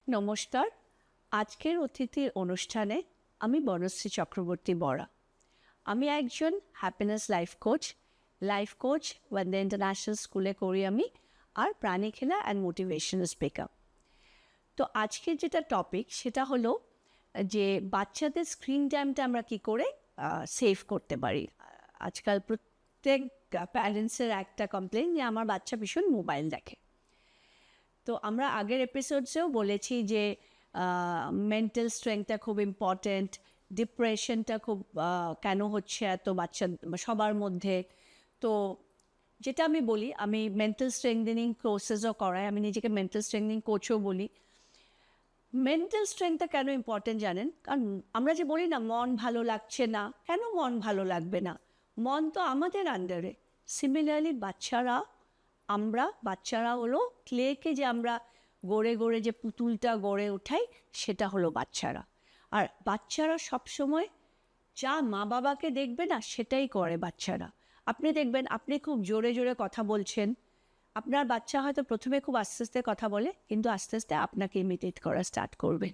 নমস্কার। আজকের অতিথির অনুষ্ঠানে আমি বনশ্রী চক্রবর্তী বরা। আমি একজন happiness life coach Vande international স্কুলে করি আমি, আর প্রাণীখেলা অ্যান্ড মোটিভেশনাল স্পিকার। তো আজকের যেটা টপিক সেটা হলো যে বাচ্চাদের স্ক্রিন টাইমটা আমরা কি করে সেভ করতে পারি। আজকাল প্রত্যেক প্যারেন্টসের একটা কমপ্লেন যে আমার বাচ্চা ভীষণ মোবাইল দেখে। তো আমরা আগের এপিসোডসেও বলেছি যে মেন্টাল স্ট্রেংথটা খুব ইম্পর্ট্যান্ট, ডিপ্রেশনটা খুব কেন হচ্ছে এত বাচ্চা সবার মধ্যে। তো যেটা আমি বলি, আমি মেন্টাল স্ট্রেংথেনিং কোর্সেসও করাই, আমি নিজেকে মেন্টাল স্ট্রেংথেনিং কোচও বলি। মেন্টাল স্ট্রেংথটা কেন ইম্পর্ট্যান্ট জানেন? কারণ আমরা যে বলি না মন ভালো লাগছে না, কেন মন ভালো লাগবে না? মন তো আমাদের আন্ডারে। সিমিলারলি বাচ্চারা হলো ক্লেকে যে আমরা গড়ে গড়ে যে পুতুলটা গড়ে ওঠাই, সেটা হলো বাচ্চারা। আর বাচ্চারা সবসময় যা মা বাবাকে দেখবে না সেটাই করে বাচ্চারা। আপনি দেখবেন আপনি খুব জোরে জোরে কথা বলছেন, আপনার বাচ্চা হয়তো প্রথমে খুব আস্তে আস্তে কথা বলে, কিন্তু আস্তে আস্তে আপনাকে ইমিটেট করা স্টার্ট করবে।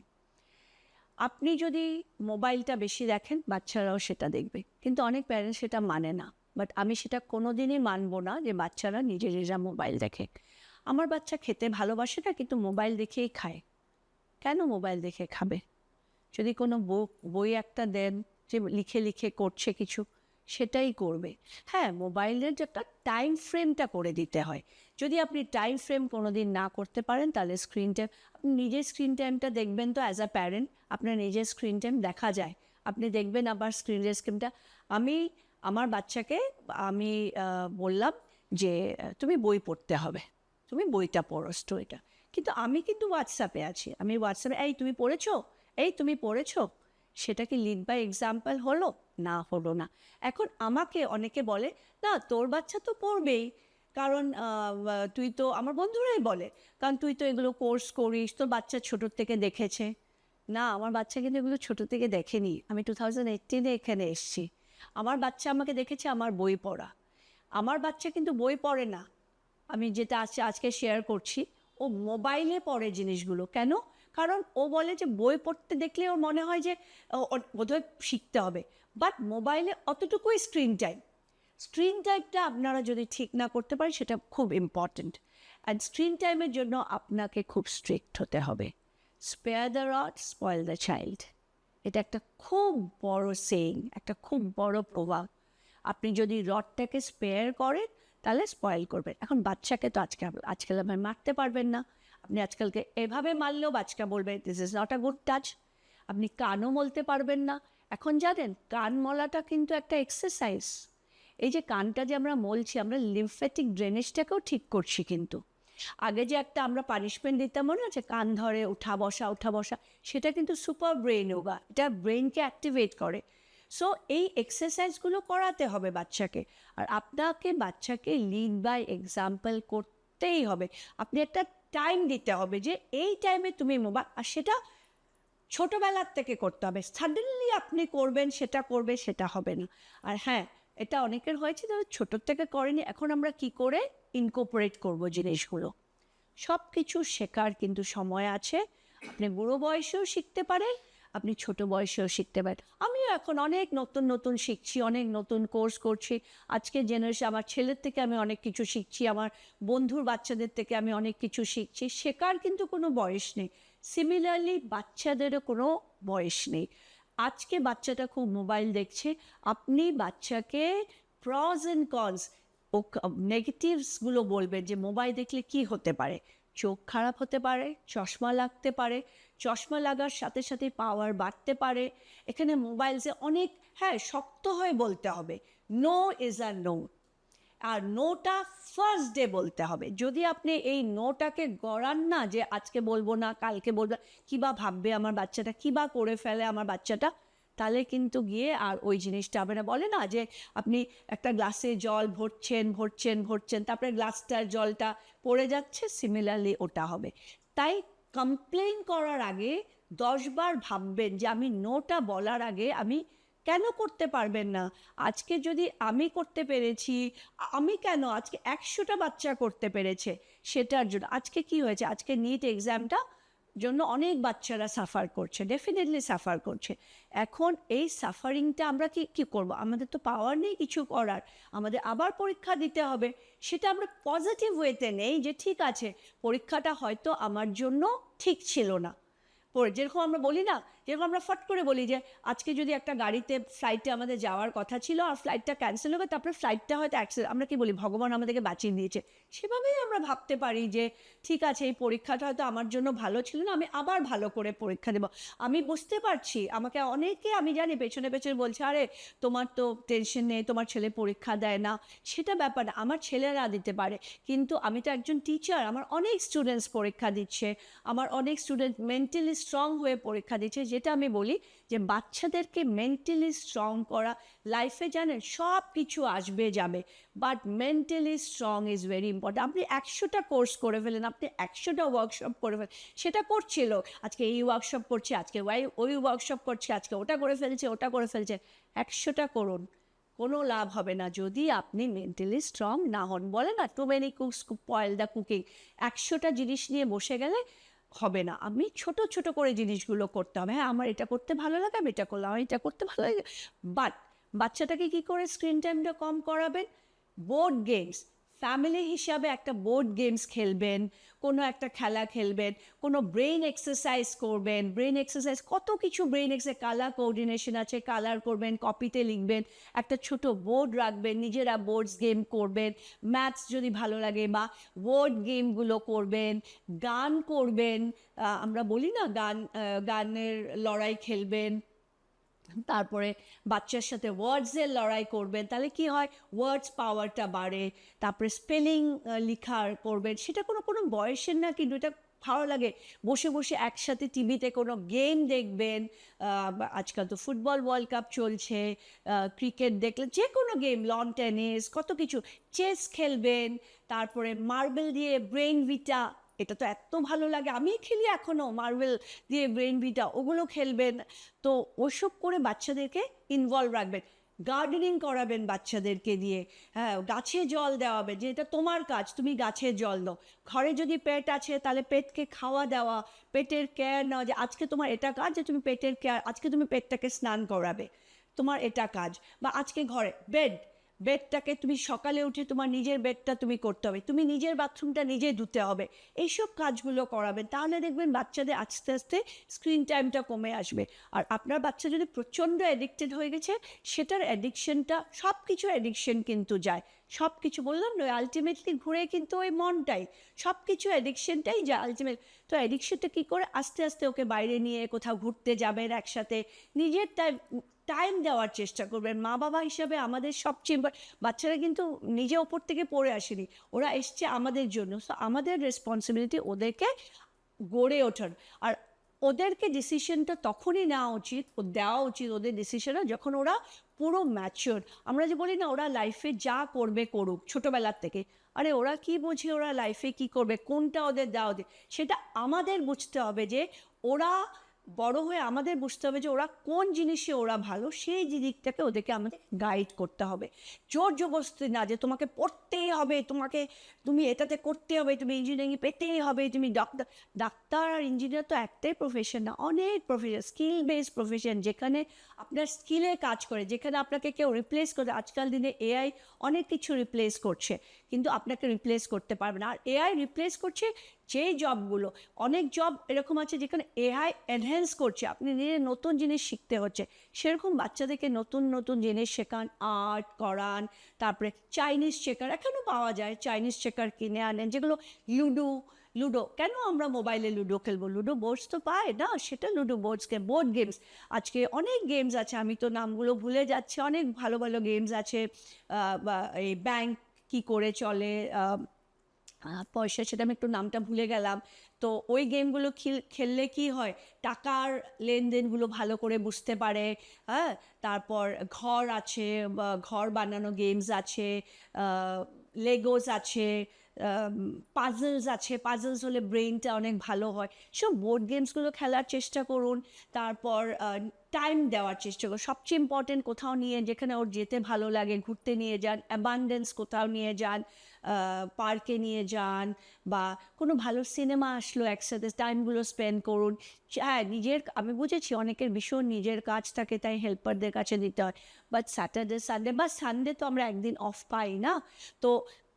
আপনি যদি মোবাইলটা বেশি দেখেন, বাচ্চারাও সেটা দেখবে। কিন্তু অনেক প্যারেন্টস সেটা মানে না, বাট আমি সেটা কোনো দিনই মানবো না যে বাচ্চারা নিজেরা মোবাইল দেখে। আমার বাচ্চা খেতে ভালোবাসে না, কিন্তু মোবাইল দেখেই খায়। কেন মোবাইল দেখে খাবে? যদি কোনো বই একটা দেন যে লিখে লিখে করছে কিছু, সেটাই করবে। হ্যাঁ, মোবাইলের যে একটা টাইম ফ্রেমটা করে দিতে হয়। যদি আপনি টাইম ফ্রেম কোনো দিন না করতে পারেন, তাহলে স্ক্রিন টাইম, আপনি নিজের স্ক্রিন টাইমটা দেখবেন। তো অ্যাজ আ প্যারেন্ট আপনার নিজের স্ক্রিন টাইম দেখা যায়, আপনি দেখবেন। আবার স্ক্রিনের স্ক্রিনটা আমার বাচ্চাকে আমি বললাম যে তুমি বই পড়তে হবে, তুমি বইটা পড়ো, স্টোরিটা। কিন্তু আমি কিন্তু হোয়াটসঅ্যাপে আছি, আমি হোয়াটসঅ্যাপে তুমি পড়েছো। সেটা কি লিড বাই এক্সাম্পল হলো? না, হলো না। এখন আমাকে অনেকে বলে, না তোর বাচ্চা তো পড়বেই, কারণ তুই তো, আমার বন্ধুরাই বলে, কারণ তুই তো এগুলো কোর্স করিস, তোর বাচ্চা ছোটোর থেকে দেখেছে। না, আমার বাচ্চা কিন্তু এগুলো ছোটো থেকে দেখেনি। আমি 2018 এখানে এসেছি। আমার বাচ্চা আমাকে দেখেছে আমার বই পড়া। আমার বাচ্চা কিন্তু বই পড়ে না। আমি যেটা আজকে শেয়ার করছি, ও মোবাইলে পড়ে জিনিসগুলো। কেন? কারণ ও বলে যে বই পড়তে দেখলে ওর মনে হয় যে ওর বোধহয় শিখতে হবে। বাট মোবাইলে অতটুকুই স্ক্রিন টাইমটা আপনারা যদি ঠিক না করতে পারেন, সেটা খুব ইম্পর্ট্যান্ট। অ্যান্ড স্ক্রিন টাইমের জন্য আপনাকে খুব স্ট্রিক্ট হতে হবে। Spare the rod, spoil the child. এটা একটা খুব বড় সেইং, একটা খুব বড় প্রভাব। আপনি যদি রডটাকে স্পেয়ার করেন, তাহলে স্পয়েল করবেন। এখন বাচ্চাকে তো আজকাল আপনি মারতে পারবেন না। আপনি আজকালকে এভাবে মারলেও বাচ্চা বলবে this is not a good touch. আপনি কানও মলতে পারবেন না। এখন জানেন, কান মলাটা কিন্তু একটা এক্সারসাইজ। এই যে কানটা যে আমরা মলছি, আমরা লিম্ফ্যাটিক ড্রেনেজটাকেও ঠিক করছি। কিন্তু আগে যে একটা আমরা পানিশমেন্ট দিতাম, মনে আছে, কান ধরে উঠা বসা, সেটা কিন্তু সুপার ব্রেন যোগা, এটা ব্রেনকে অ্যাক্টিভেট করে। সো এই এক্সারসাইজগুলো করাতে হবে বাচ্চাকে। আর আপনাকে বাচ্চাকে লিড বাই এক্সাম্পল করতেই হবে। আপনি একটা টাইম দিতে হবে যে এই টাইমে তুমি মোবাইল, আর সেটা ছোটোবেলার থেকে করতে হবে। সাডেনলি আপনি করবেন, সেটা হবে না। আর হ্যাঁ, এটা অনেকের হয়েছে যারা ছোটোর থেকে করেনি। এখন আমরা কি করে ইনকর্পোরেট করব জিনিসগুলো? সব কিছু শেখার কিন্তু সময় আছে। আপনি বুড়ো বয়সেও শিখতে পারেন, আপনি ছোট বয়সেও শিখতে পারেন। আমিও এখন অনেক নতুন শিখছি, অনেক নতুন কোর্স করছি। আজকের জেনারেশন, আমার ছেলের থেকে আমি অনেক কিছু শিখছি, আমার বন্ধুর বাচ্চাদের থেকে আমি অনেক কিছু শিখছি। শেখার কিন্তু কোনো বয়স নেই। সিমিলারলি বাচ্চাদেরও কোনো বয়স নেই। আজকে বাচ্চাটা খুব মোবাইল দেখছে, আপনি বাচ্চাকে প্রস অ্যান্ড কনস ও নেগেটিভসগুলো বলবেন যে মোবাইল দেখলে কি হতে পারে। চোখ খারাপ হতে পারে, চশমা লাগতে পারে, চশমা লাগার সাথে সাথে পাওয়ার বাড়তে পারে। এখানে মোবাইলসে অনেক, হ্যাঁ, শক্ত হয়ে বলতে হবে, নো ইজ আ নো। আর নোটা ফার্স্ট ডে বলতে হবে। যদি আপনি এই নোটাকে গড়ান না, যে আজকে বলবো না, কালকে বলবো, কিবা ভাববে আমার বাচ্চাটা, কিবা করে ফেলে আমার বাচ্চাটা, তাহলে কিন্তু গিয়ে আর ওই জিনিসটা হবে না। বলে না যে আপনি একটা গ্লাসে জল ভরছেন, তারপরে গ্লাসটার জলটা পড়ে যাচ্ছে, সিমিলারলি ওটা হবে। তাই কমপ্লেন করার আগে 10 বার ভাববেন যে আমি নোটা বলার আগে আমি কেন করতে পারবেন না। আজকে যদি আমি করতে পেরেছি, আমি কেন আজকে 100টা বাচ্চা করতে পেরেছে, সেটার জন্য। আজকে কি হয়েছে, আজকে নিট এক্সামটা জন্য অনেক বাচ্চারা সাফার করছে, ডেফিনেটলি সাফার করছে। এখন এই সাফারিংটা আমরা কি করব? আমাদের তো পাওয়ার নেই কিছু করার, আমাদের আবার পরীক্ষা দিতে হবে। সেটা আমরা পজিটিভ ওয়েতে নেই যে ঠিক আছে, পরীক্ষাটা হয়তো আমার জন্য ঠিক ছিল না। যেরকম আমরা বলি না, যেরকম আমরা ফট করে বলি যে আজকে যদি একটা গাড়িতে ফ্লাইটে আমাদের যাওয়ার কথা ছিল আর ফ্লাইটটা ক্যান্সেল হবে, তারপরে ফ্লাইটটা হয়তো অ্যাক্সিডেন্ট, আমরা কি বলি ভগবান আমাদেরকে বাঁচিয়ে দিয়েছে। সেভাবেই আমরা ভাবতে পারি যে ঠিক আছে, এই পরীক্ষাটা হয়তো আমার জন্য ভালো ছিল না, আমি আবার ভালো করে পরীক্ষা দেবো। আমি বুঝতে পারছি আমাকে অনেকে, আমি জানি পেছনে পেছনে বলছে আরে তোমার তো টেনশন নেই, তোমার ছেলে পরীক্ষা দেয় না। সেটা ব্যাপার না, আমার ছেলেরা দিতে পারে, কিন্তু আমি তো একজন টিচার, আমার অনেক স্টুডেন্টস পরীক্ষা দিচ্ছে, আমার অনেক স্টুডেন্ট মেন্টালি স্ট্রং হয়ে পরীক্ষা দিচ্ছে। যেটা আমি বলি যে বাচ্চাদেরকে মেন্টালি স্ট্রং করা, লাইফে জানেন সব কিছু আসবে যাবে, but mentally strong is very important. আপনি 100টা কোর্স করে ফেলেন, আপনি 100টা ওয়ার্কশপ করে ফেলেন, সেটা করছিল, আজকে এই ওয়ার্কশপ করছে, আজকে ওই ওয়ার্কশপ করছে, আজকে ওটা করে ফেলছে, ওটা করে ফেলছে, 100টা করুন, কোনো লাভ হবে না যদি আপনি মেন্টালি স্ট্রং না হন। বলে না too many cooks spoil the cooking. 100টা জিনিস নিয়ে বসে গেলে হবে না। আমি ছোট ছোট করে জিনিসগুলো করতে হবে। হ্যাঁ, আমার এটা করতে ভালো লাগে, আমি এটা করলাম, আমার এটা করতে ভালো লাগে। বাট বাচ্চাটাকে কি করে স্ক্রিন টাইমটা কম করাবেন? বোর্ড গেমস, ফ্যামিলি হিসাবে একটা বোর্ড গেমস খেলবেন, কোনো একটা খেলা খেলবেন, কোনো ব্রেন এক্সারসাইজ করবেন। ব্রেন এক্সারসাইজ কত কিছু, ব্রেন এক্সারসাইজ, কালার কোঅর্ডিনেশন আছে, কালার করবেন, কপিতে লিখবেন, একটা ছোট বোর্ড রাখবেন, নিজেরা বোর্ডস গেম করবেন, ম্যাথস যদি ভালো লাগে বা ওয়ার্ড গেমগুলো করবেন, গান করবেন, আমরা বলি না গানের লড়াই খেলবেন, তারপরে বাচ্চার সাথে ওয়ার্ডসের লড়াই করবেন, তাহলে কি হয়, ওয়ার্ডস পাওয়ারটা বাড়ে। তারপরে স্পেলিং লেখার করবেন, সেটা কোনো কোনো বয়সের না, কিন্তু এটা ভালো লাগে। বসে বসে একসাথে টিভিতে কোনো গেম দেখবেন, আজকাল তো ফুটবল ওয়ার্ল্ড কাপ চলছে, ক্রিকেট দেখলে, যে কোনো গেম, লন টেনিস, কত কিছু, চেস খেলবেন, তারপরে মার্বেল দিয়ে ব্রেইন ভিটা, এটা তো এত ভালো লাগে, আমি খেলি এখনও মার্বেল দিয়ে ব্রেইন ভিটা, ওগুলো খেলবেন। তো ওসব করে বাচ্চাদেরকে ইনভলভ রাখবেন। গার্ডেনিং করাবেন বাচ্চাদেরকে দিয়ে, হ্যাঁ, গাছে জল দেওয়াবেন, যে এটা তোমার কাজ, তুমি গাছে জল দাও। ঘরে যদি পেট আছে তাহলে পেটকে খাওয়া দেওয়া, পেটের কেয়ার নেওয়া, যে আজকে তোমার এটা কাজ যে তুমি পেটের কেয়ার, আজকে তুমি পেটটাকে স্নান করাবে, তোমার এটা কাজ। বা আজকে ঘরে বেডটাকে তুমি সকালে উঠে তোমার নিজের বেডটা তুমি করতে হবে, তুমি নিজের বাথরুমটা নিজে ধুতে হবে, এইসব কাজগুলো করাবেন। তাহলে দেখবেন বাচ্চাদের আস্তে আস্তে স্ক্রিন টাইমটা কমে আসবে। আর আপনার বাচ্চা যদি প্রচণ্ড অ্যাডিক্টেড হয়ে গেছে, সেটার অ্যাডিকশনটা, সব কিছু অ্যাডিকশন কিন্তু যায়, সব কিছু বললাম না, আলটিমেটলি ঘুরে কিন্তু ওই মনটাই, সব কিছু অ্যাডিকশনটাই যায় আলটিমেট। তো অ্যাডিকশনটা কী করে, আস্তে আস্তে ওকে বাইরে নিয়ে কোথাও ঘুরতে যাবেন, একসাথে নিজের টাইম দেওয়ার চেষ্টা করবেন। মা বাবা হিসাবে আমাদের সবচেয়ে, বাচ্চারা কিন্তু নিজে ওপর থেকে পড়ে আসেনি, ওরা এসছে আমাদের জন্য। সো আমাদের রেসপন্সিবিলিটি ওদেরকে গড়ে ওঠার। আর ওদেরকে ডিসিশনটা তখনই নেওয়া উচিত, দেওয়া উচিত ওদের ডিসিশনটা যখন ওরা পুরো ম্যাচিওর। আমরা যে বলি না ওরা লাইফে যা করবে করুক, ছোটোবেলার থেকে, আরে ওরা কি বোঝে ওরা লাইফে কি করবে, কোনটা ওদের দেওয়া উচিত, সেটা আমাদের বুঝতে হবে। যে ওরা বড় হয়ে আমাদের বুঝতে হবে যে ওরা কোন জিনিসে ওরা ভালো, সেই দিকটাকে ওদেরকে আমাদের গাইড করতে হবে। জোর জবরদস্তি না যে তোমাকে পড়তেই হবে, তুমি এটাতে করতে হবে, তুমি ইঞ্জিনিয়ারিং পেতেই হবে, তুমি ডাক্তার আর ইঞ্জিনিয়ার তো একটাই প্রফেশন না, অনেক প্রফেশন, স্কিল বেসড প্রফেশন, যেখানে আপনার স্কিলে কাজ করে, যেখানে আপনাকে কেউ রিপ্লেস করে। আজকাল দিনে এআই অনেক কিছু রিপ্লেস করছে, কিন্তু আপনাকে রিপ্লেস করতে পারবে না। আর এআই রিপ্লেস করছে যে জবগুলো, অনেক জব এরকম আছে যেখানে এআই এনহ্যান্স করছে, আপনি নিজে নতুন জিনিস শিখতে হচ্ছে। সেরকম বাচ্চাদেরকে নতুন নতুন জিনিস শেখান, আর্ট করান, তারপরে চাইনিজ শেখার এখনও পাওয়া যায়, চাইনিজ শেখার কিনে আনেন, যেগুলো লুডো, কেন আমরা মোবাইলে লুডো খেলবো, লুডো বোর্ডস তো পায় না, সেটা লুডো বোর্ডসকে, বোর্ড গেমস, আজকে অনেক গেমস আছে, আমি তো নামগুলো ভুলে যাচ্ছি, অনেক ভালো ভালো গেমস আছে। বা এই ব্যাংক কি করে চলে, পয়সা, সেটা আমি একটু নামটা ভুলে গেলাম। তো ওই গেমগুলো খেললে কি হয়, টাকার লেনদেনগুলো ভালো করে বুঝতে পারে। হ্যাঁ, তারপর ঘর আছে, ঘর বানানো গেমস আছে, লেগোস আছে, পাজলস আছে, পাজলস হলে ব্রেনটা অনেক ভালো হয়, সব বোর্ড গেমসগুলো খেলার চেষ্টা করুন। তারপর টাইম দেওয়ার চেষ্টা করুন। সবচেয়ে ইম্পর্টেন্ট কোথাও নিয়ে, যেখানে ওর যেতে ভালো লাগে ঘুরতে নিয়ে যান, অ্যাবান্ডেন্স কোথাও নিয়ে যান, পার্কে নিয়ে যান, বা কোনো ভালো সিনেমা আসলো একসাথে টাইমগুলো স্পেন্ড করুন। হ্যাঁ, আমি বুঝেছি অনেকের ভীষণ নিজের কাজ থাকে, তাই হেল্পারদের কাছে দিতে হয়, বাট স্যাটারডে সানডে বা সানডে তো আমরা একদিন অফ পাই না, তো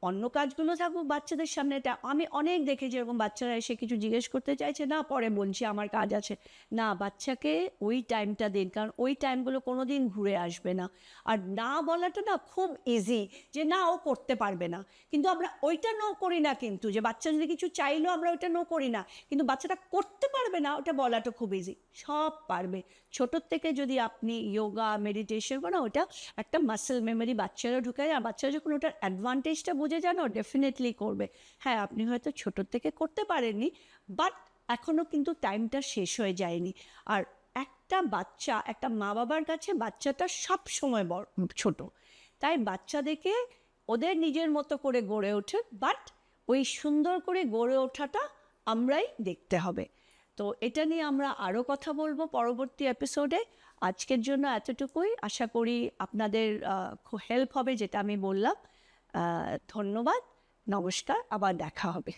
অন্য কাজগুলো থাকুক বাচ্চাদের সামনে। এটা আমি অনেক দেখেছি, এরকম বাচ্চারা এসে কিছু জিজ্ঞেস করতে চাইছে না, পরে বলছি আমার কাজ আছে। না, বাচ্চাকে ওই টাইমটা দিন, কারণ ওই টাইমগুলো কোনো দিন ঘুরে আসবে না। আর না বলাটা না খুব ইজি, যে না ও করতে পারবে না, কিন্তু আমরা ওইটা নো করি না, কিন্তু যে বাচ্চা যদি কিছু চাইলেও আমরা ওইটা নো করি না, কিন্তু বাচ্চাটা করতে পারবে না ওটা বলাটা খুব ইজি। সব পারবে। ছোটোর থেকে যদি আপনি যোগা মেডিটেশন করেন, ওটা একটা মাসেল মেমোরি বাচ্চারা ঢুকায়, আর বাচ্চারা যখন ওটার অ্যাডভান্টেজটা বুঝে যান, ও ডেফিনেটলি করবে। হ্যাঁ, আপনি হয়তো ছোটোর থেকে করতে পারেননি, বাট এখনও কিন্তু টাইমটা শেষ হয়ে যায়নি। আর একটা বাচ্চা, একটা মা বাবার কাছে বাচ্চাটা সব সময় বড় ছোট, তাই বাচ্চাদেরকে ওদের নিজের মতো করে গড়ে ওঠে, বাট ওই সুন্দর করে গড়ে ওঠাটা আমরাই দেখতে হবে। তো এটা নিয়ে আমরা আরও কথা বলবো পরবর্তী এপিসোডে। আজকের জন্য এতটুকুই। আশা করি আপনাদের খুব হেল্প হবে, যেটা আমি বললাম। ধন্যবাদ, নমস্কার, আবার দেখা হবে।